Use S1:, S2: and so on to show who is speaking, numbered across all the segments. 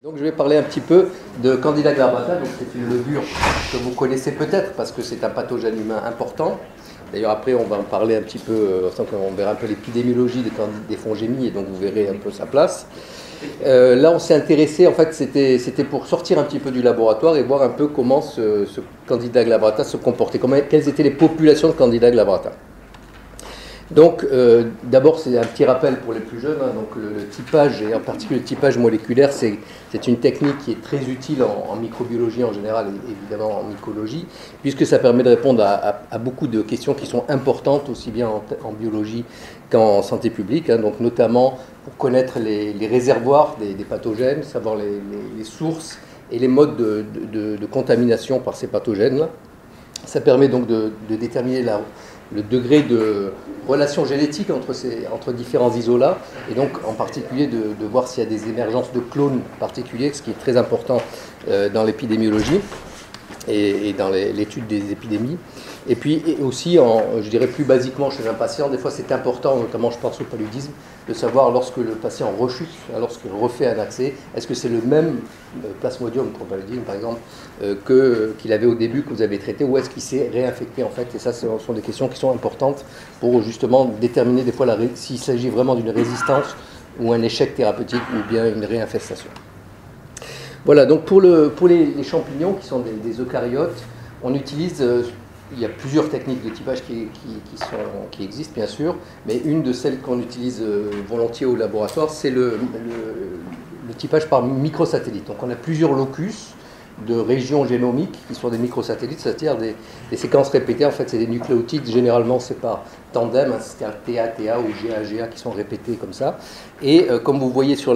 S1: Donc je vais parler un petit peu de Candida glabrata. Donc c'est une levure que vous connaissez peut-être parce que c'est un pathogène humain important. D'ailleurs après on va en parler un petit peu, on verra un peu l'épidémiologie des fongémies et donc vous verrez un peu sa place. Là on s'est intéressé, en fait c'était pour sortir un petit peu du laboratoire et voir un peu comment ce Candida glabrata se comportait, quelles étaient les populations de Candida glabrata. Donc, d'abord, c'est un petit rappel pour les plus jeunes. Donc, le typage, et en particulier le typage moléculaire, c'est une technique qui est très utile en microbiologie en général et évidemment en mycologie, puisque ça permet de répondre à beaucoup de questions qui sont importantes, aussi bien en biologie qu'en santé publique. Donc, notamment pour connaître les réservoirs des pathogènes, savoir les sources et les modes de contamination par ces pathogènes-là. Ça permet donc de déterminer le degré de relation génétique entre différents isolats, et donc en particulier de voir s'il y a des émergences de clones particuliers, ce qui est très important dans l'épidémiologie et dans l'étude des épidémies. Et puis aussi, je dirais plus basiquement chez un patient, des fois c'est important, notamment je pense au paludisme, de savoir lorsque le patient rechute, lorsqu'il refait un accès, est-ce que c'est le même plasmodium pour le paludisme par exemple qu'il avait au début que vous avez traité, ou est-ce qu'il s'est réinfecté en fait. Et ça, ce sont des questions qui sont importantes pour justement déterminer des fois s'il s'agit vraiment d'une résistance ou un échec thérapeutique ou bien une réinfestation. Voilà, donc pour les champignons qui sont des eucaryotes, on utilise, il y a plusieurs techniques de typage qui existent bien sûr, mais une de celles qu'on utilise volontiers au laboratoire, c'est le typage par microsatellite. Donc on a plusieurs locus de régions génomiques qui sont des microsatellites, c'est-à-dire des séquences répétées. En fait, c'est des nucléotides, généralement c'est par tandem, c'est un TA ou GA qui sont répétés comme ça. Et comme vous voyez sur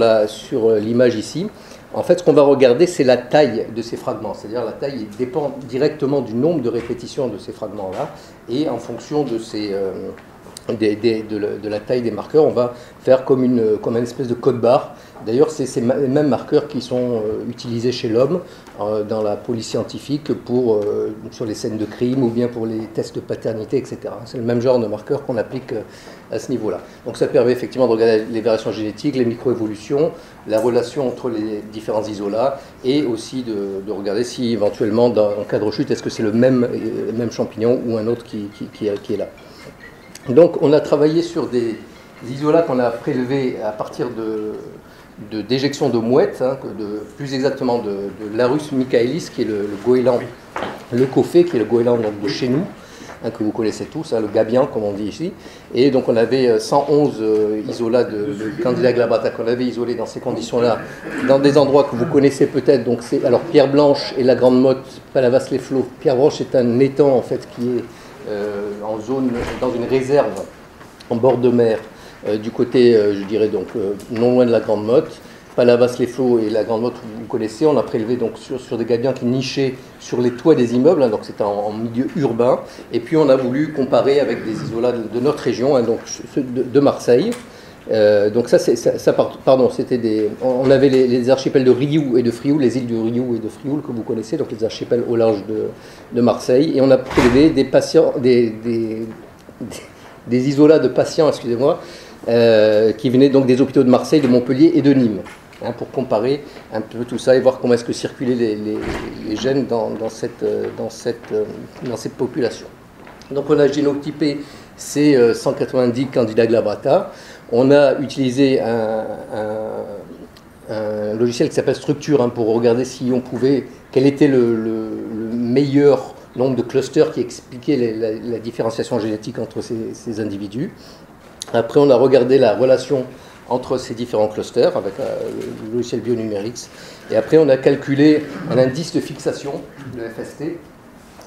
S1: l'image ici, en fait, ce qu'on va regarder, c'est la taille de ces fragments. C'est-à-dire la taille dépend directement du nombre de répétitions de ces fragments-là. Et en fonction de la taille des marqueurs, on va faire comme une espèce de code barre. D'ailleurs, c'est ces mêmes marqueurs qui sont utilisés chez l'homme dans la police scientifique sur les scènes de crime ou bien pour les tests de paternité, etc. C'est le même genre de marqueurs qu'on applique à ce niveau-là. Donc ça permet effectivement de regarder les variations génétiques, les microévolutions, la relation entre les différents isolats et aussi de regarder si éventuellement, en cas de rechute, est-ce que c'est le même champignon ou un autre qui est là. Donc on a travaillé sur des isolats qu'on a prélevés à partir d'éjections de mouettes, plus exactement de Larus michaelis, qui est le goéland leucophée, qui est le goéland de chez nous, que vous connaissez tous, le gabian comme on dit ici. Et donc on avait 111 isolats de Candida glabrata qu'on avait isolés dans ces conditions-là, dans des endroits que vous connaissez peut-être. Donc c'est Pierre Blanche et la Grande Motte, Palavas-les-Flots. Pierre Blanche c'est un étang en fait qui est dans une réserve en bord de mer, du côté, je dirais donc non loin de la Grande Motte. Palavas-les-Flots et la Grande Motte, vous connaissez. On a prélevé donc sur des gabions qui nichaient sur les toits des immeubles, donc c'était en milieu urbain. Et puis on a voulu comparer avec des isolats de notre région, donc ceux de Marseille. Donc on avait les archipels de Riou et de Frioul, les îles de Riou et de Frioul que vous connaissez, donc les archipels au large de Marseille. Et on a prélevé des patients, des isolats de patients, excusez-moi, qui venaient donc des hôpitaux de Marseille, de Montpellier et de Nîmes, pour comparer un peu tout ça et voir comment est-ce que circulaient les gènes dans cette population. Donc on a génotypé ces 190 Candida glabrata. On a utilisé un logiciel qui s'appelle Structure pour regarder quel était le meilleur nombre de clusters qui expliquait la différenciation génétique entre ces individus. Après, on a regardé la relation entre ces différents clusters avec le logiciel Bionumerics. Et après, on a calculé un indice de fixation, le FST,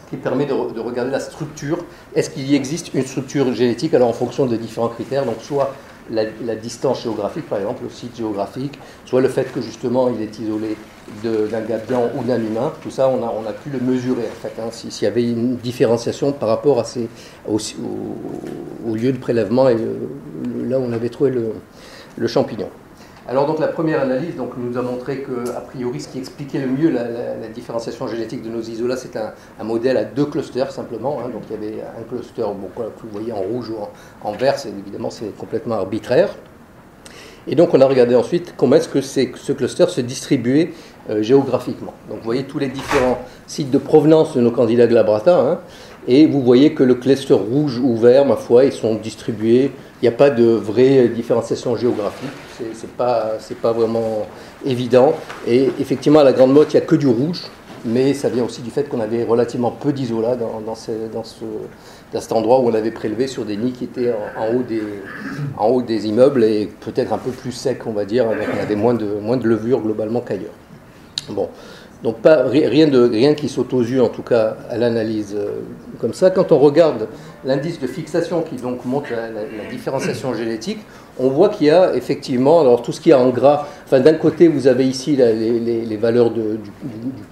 S1: qui permet de regarder la structure. Est-ce qu'il y existe une structure génétique? Alors, en fonction de différents critères, donc soit la distance géographique, par exemple, le site géographique, soit le fait que justement il est isolé d'un gabion ou d'un humain. Tout ça, on a pu le mesurer, en fait, s'il y avait une différenciation par rapport au lieu de prélèvement et là où on avait trouvé le champignon. Alors donc la première analyse nous a montré qu'a priori ce qui expliquait le mieux la différenciation génétique de nos isolats, c'est un modèle à 2 clusters simplement. Donc il y avait un cluster que vous voyez en rouge ou en vert, évidemment c'est complètement arbitraire. Et donc on a regardé ensuite comment est-ce que ce cluster se distribuait géographiquement. Donc vous voyez tous les différents sites de provenance de nos candidats glabrata, hein, et vous voyez que le cluster rouge ou vert, ma foi, ils sont distribués. Il n'y a pas de vraie différenciation géographique, c'est pas vraiment évident. Et effectivement, à la Grande Motte, il n'y a que du rouge, mais ça vient aussi du fait qu'on avait relativement peu d'isola dans cet endroit où on avait prélevé sur des nids qui étaient en haut des immeubles et peut-être un peu plus secs, on va dire, avec on avait moins de levure globalement qu'ailleurs. Bon. Donc rien qui saute aux yeux, en tout cas, à l'analyse comme ça. Quand on regarde l'indice de fixation qui donc montre la différenciation génétique, on voit qu'il y a effectivement, alors tout ce qu'il y a en gras, enfin d'un côté vous avez ici les valeurs du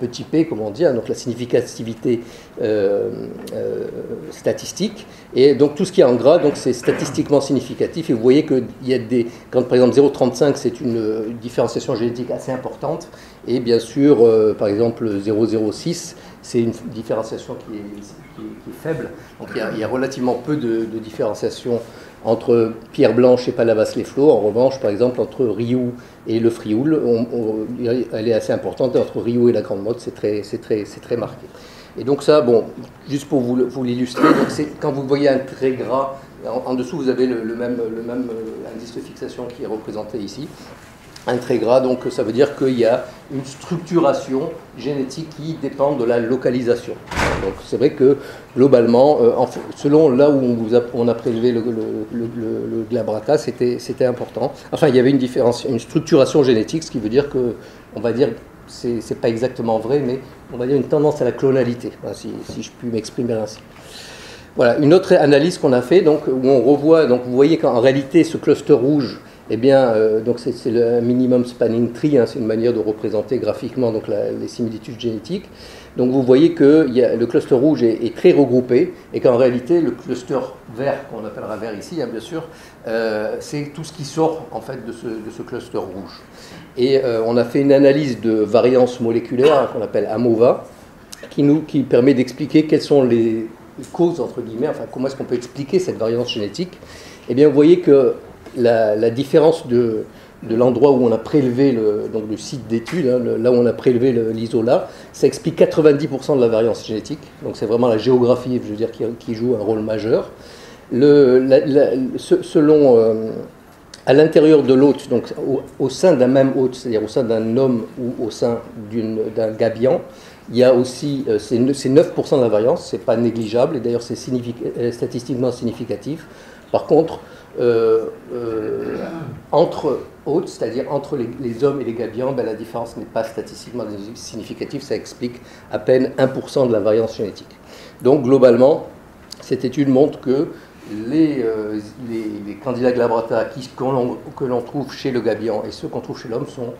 S1: petit p, comment dire, donc la significativité statistique, et donc tout ce qui est en gras, donc c'est statistiquement significatif, et vous voyez qu'il y a quand par exemple 0,35 c'est une différenciation génétique assez importante, et bien sûr par exemple 0,06 c'est une différenciation qui est faible, donc il y a relativement peu de différenciation entre Pierre Blanche et Palavas-les-Flots. En revanche, par exemple, entre Rioux et le Frioul, elle est assez importante. Entre Rioux et la Grande Motte, c'est très marqué. Et donc ça, bon, juste pour vous l'illustrer, quand vous voyez un trait gras, en dessous vous avez le même indice de fixation qui est représenté ici. Un trait gras, donc ça veut dire qu'il y a une structuration génétique qui dépend de la localisation. Donc c'est vrai que globalement, selon là où on a prélevé le glabrata, c'était important. Enfin, il y avait une structuration génétique, ce qui veut dire que, on va dire, c'est pas exactement vrai, mais on va dire une tendance à la clonalité, si je puis m'exprimer ainsi. Voilà, une autre analyse qu'on a fait, donc où on revoit, donc vous voyez qu'en réalité ce cluster rouge, eh bien, donc c'est le minimum spanning tree, hein, c'est une manière de représenter graphiquement donc les similitudes génétiques. Donc vous voyez que le cluster rouge est très regroupé et qu'en réalité le cluster vert, qu'on appellera vert ici, hein, bien sûr, c'est tout ce qui sort en fait de ce cluster rouge. Et on a fait une analyse de variance moléculaire hein, qu'on appelle AMOVA, qui permet d'expliquer quelles sont les causes entre guillemets, enfin comment est-ce qu'on peut expliquer cette variance génétique. Eh bien vous voyez que la différence de l'endroit où on a prélevé le site d'étude, hein, là où on a prélevé l'isola, ça explique 90% de la variance génétique. Donc c'est vraiment la géographie, je veux dire, qui joue un rôle majeur. À l'intérieur de l'hôte, donc au sein d'un même hôte, c'est-à-dire au sein d'un homme ou au sein d'un gabian, il y a aussi, c'est 9% de la variance, c'est pas négligeable, et d'ailleurs c'est statistiquement significatif. Par contre, entre hôtes, c'est-à-dire entre les hommes et les gabians, ben, la différence n'est pas statistiquement significative, ça explique à peine 1% de la variance génétique. Donc globalement, cette étude montre que les candidats glabrata que l'on trouve chez le gabian et ceux qu'on trouve chez l'homme sont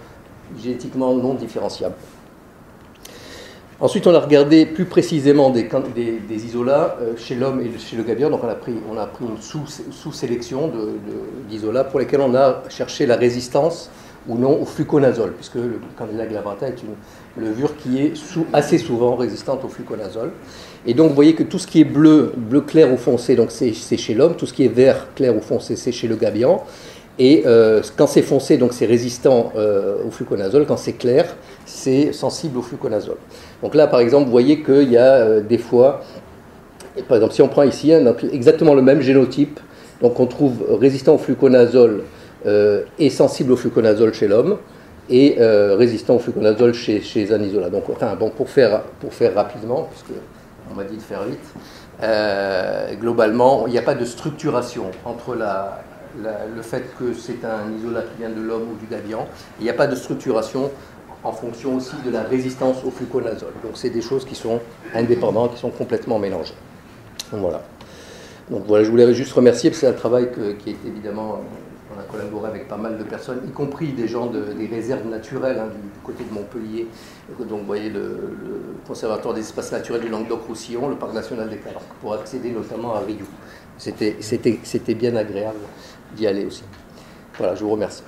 S1: génétiquement non différenciables. Ensuite, on a regardé plus précisément des isolats chez l'homme et chez le gabion. Donc, on a pris une sous-sélection d'isolats pour lesquels on a cherché la résistance ou non au fluconazole, puisque le candida glabrata est une levure qui est assez souvent résistante au fluconazole. Et donc, vous voyez que tout ce qui est bleu clair ou foncé, donc c'est chez l'homme. Tout ce qui est vert clair ou foncé, c'est chez le gabion. Et quand c'est foncé, donc c'est résistant au fluconazole. Quand c'est clair, c'est sensible au fluconazole. Donc là, par exemple, vous voyez qu'il y a des fois, par exemple, si on prend ici donc exactement le même génotype, donc on trouve résistant au fluconazole et sensible au fluconazole chez l'homme, et résistant au fluconazole chez un isolat. Donc, enfin, bon, pour faire rapidement, puisqu'on m'a dit de faire vite, globalement, il n'y a pas de structuration entre le fait que c'est un isolat qui vient de l'homme ou du gabion, il n'y a pas de structuration en fonction aussi de la résistance au fluconazole. Donc c'est des choses qui sont indépendantes, qui sont complètement mélangées. Donc voilà, je voulais juste remercier, parce que c'est un travail qui est évidemment, on a collaboré avec pas mal de personnes, y compris des gens des réserves naturelles hein, du côté de Montpellier. Donc vous voyez le Conservatoire des espaces naturels du Languedoc-Roussillon, le Parc national des Calanques, pour accéder notamment à Rioux. C'était bien agréable d'y aller aussi. Voilà, je vous remercie.